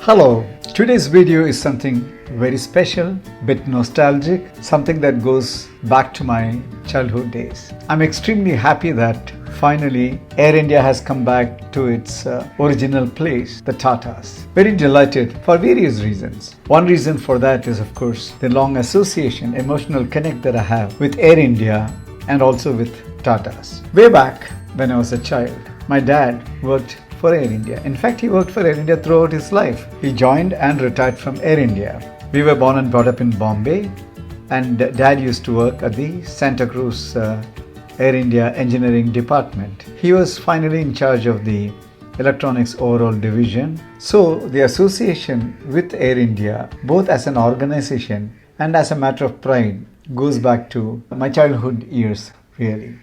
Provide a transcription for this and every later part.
Hello, today's video is something very special, bit nostalgic, something that goes back to my childhood days. I'm extremely happy that finally Air India has come back to its original place, the Tatas. Very delighted for various reasons. One reason for that is, of course, the long association, emotional connect that I have with Air India and also with Tatas. Way back when I was a child, my dad worked for Air India. In fact, he worked for Air India throughout his life. He joined and retired from Air India. We were born and brought up in Bombay, and Dad used to work at the Santa Cruz Air India engineering department. He was finally in charge of the electronics overall division. So the association with Air India, both as an organization and as a matter of pride, goes back to my childhood years, really.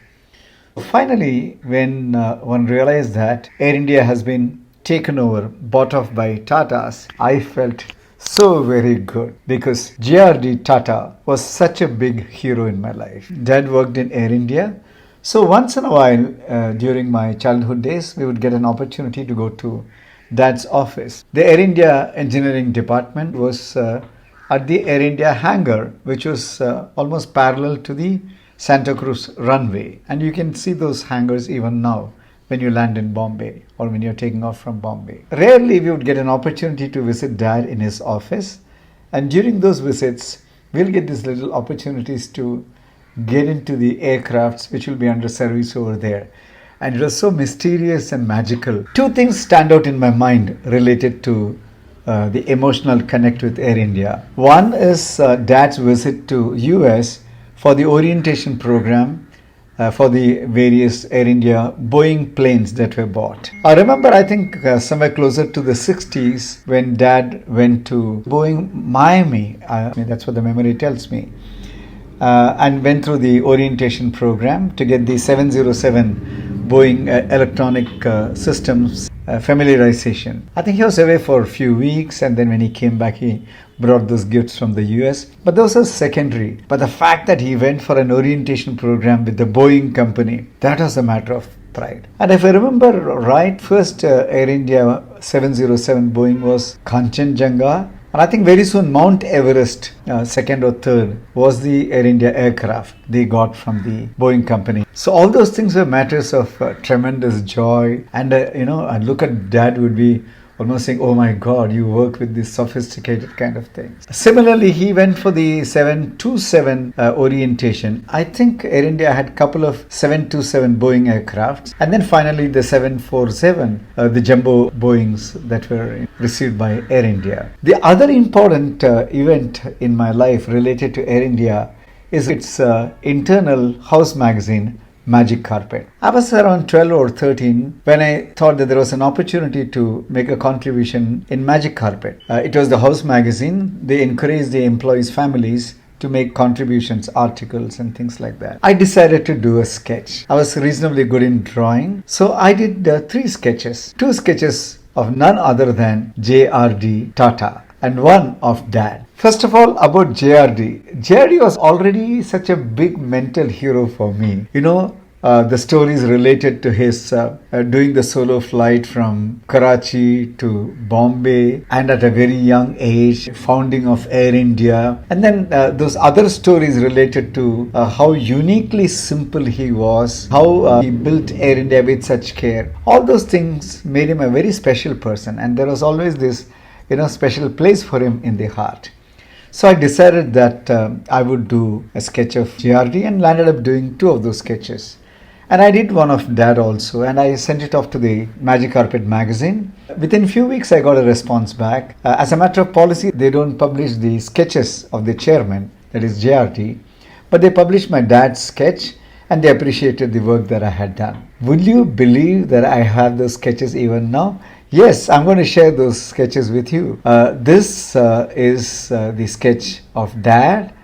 Finally, when one realized that Air India has been taken over, bought off by Tatas, I felt so very good because JRD Tata was such a big hero in my life. Dad worked in Air India. So once in a while during my childhood days, we would get an opportunity to go to Dad's office. The Air India engineering department was at the Air India hangar, which was almost parallel to the Santa Cruz runway, and you can see those hangars even now when you land in Bombay or when you're taking off from Bombay. Rarely we would get an opportunity to visit Dad in his office, and during those visits we'll get these little opportunities to get into the aircrafts which will be under service over there, and it was so mysterious and magical. Two things stand out in my mind related to the emotional connect with Air India. One is Dad's visit to US for the orientation program for the various Air India Boeing planes that were bought. I remember, I think somewhere closer to the 60s when Dad went to Boeing Miami, that's what the memory tells me, and went through the orientation program to get the 707 Boeing electronic systems familiarization. I think he was away for a few weeks, and then when he came back he brought those gifts from the US. But those are secondary. But the fact that he went for an orientation program with the Boeing company, that was a matter of pride. And if I remember right, first Air India 707 Boeing was Kanchenjunga. And I think very soon Mount Everest, second or third, was the Air India aircraft they got from the Boeing company. So all those things were matters of tremendous joy. And I'd look at Dad would be almost saying, oh my God, you work with this sophisticated kind of things. Similarly, he went for the 727 orientation. I think Air India had a couple of 727 Boeing aircrafts. And then finally the 747, the jumbo Boeings that were received by Air India. The other important event in my life related to Air India is its internal house magazine, Magic Carpet. I was around 12 or 13 when I thought that there was an opportunity to make a contribution in Magic Carpet. It was the house magazine. They encouraged the employees' families to make contributions, articles and things like that. I decided to do a sketch. I was reasonably good in drawing. So I did 3 sketches. 2 sketches of none other than JRD Tata and one of Dad. First of all, about JRD. JRD was already such a big mental hero for me. The stories related to his doing the solo flight from Karachi to Bombay, and at a very young age, founding of Air India. And then those other stories related to how uniquely simple he was, how he built Air India with such care. All those things made him a very special person, and there was always this special place for him in the heart. So I decided that I would do a sketch of JRD and landed up doing 2 of those sketches. And I did one of Dad also, and I sent it off to the Magic Carpet magazine. Within a few weeks I got a response back. As a matter of policy, they don't publish the sketches of the chairman, that is JRD, but they published my dad's sketch and they appreciated the work that I had done. Would you believe that I have those sketches even now? Yes, I'm going to share those sketches with you. This is the sketch of Dad,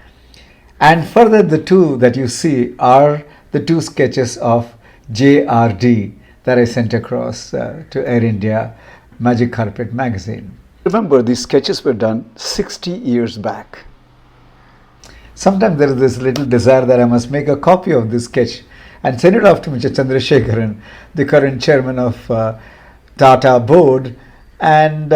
and further the 2 that you see are the 2 sketches of JRD that I sent across to Air India Magic Carpet magazine. Remember, these sketches were done 60 years back. Sometimes there is this little desire that I must make a copy of this sketch and send it off to Mr. Chandrasekharan, the current chairman of Tata board, and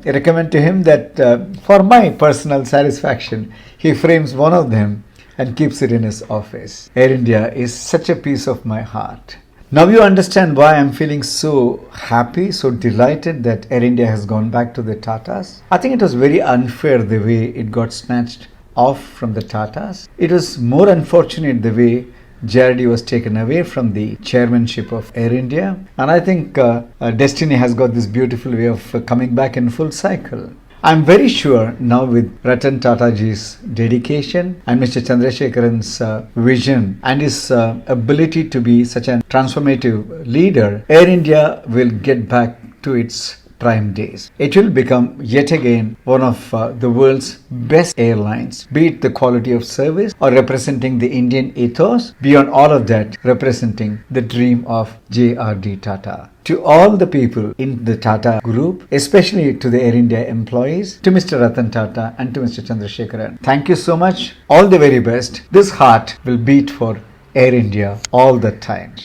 recommend to him that for my personal satisfaction, he frames one of them and keeps it in his office. Air India is such a piece of my heart. Now you understand why I'm feeling so happy, so delighted that Air India has gone back to the Tatas. I think it was very unfair the way it got snatched off from the Tatas. It was more unfortunate the way JRD was taken away from the chairmanship of Air India. And I think destiny has got this beautiful way of coming back in full cycle. I'm very sure now with Ratan Tataji's dedication and Mr. Chandrasekharan's vision and his ability to be such a transformative leader, Air India will get back to its prime days. It will become yet again one of the world's best airlines, be it the quality of service or representing the Indian ethos, beyond all of that, representing the dream of JRD Tata. To all the people in the Tata group, especially to the Air India employees, to Mr. Ratan Tata and to Mr. Chandrasekharan, thank you so much. All the very best. This heart will beat for Air India all the time.